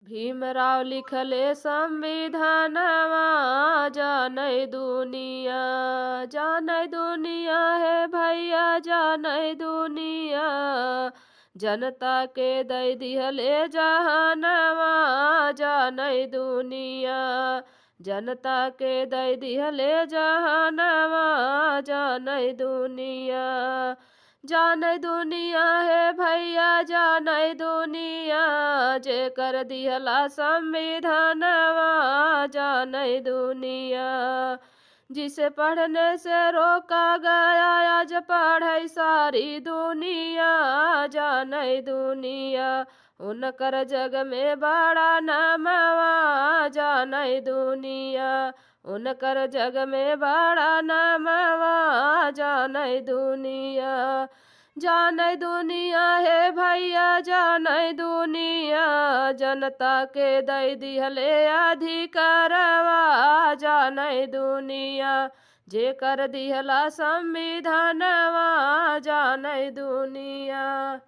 भीमराव लिखले संविधानवा, जानै दुनिया। जानै दुनिया है भैया, जानै दुनिया। जनता के दई दिहले जहानवा, जानै दुनिया। जनता के दई दिहले जहानवा, जानै दुनिया। जानै दुनिया है भैया, जानै दुनिया। जेकर दिहला संविधानवा, जानै दुनिया। जिसे पढ़ने से रोका गया, आज पढ़ै सारी दुनिया, जानै दुनिया। उनकर जग में बड़ा नामवा, जानै दुनिया। उनकर जग में बड़ा नामवा, जानै दुनिया। जानै दुनिया है भैया, जानै दुनिया। जनता के दई दिहले अधिकारवा, जानै दुनिया। जेकर दिहला संविधानवा, जानै दुनिया।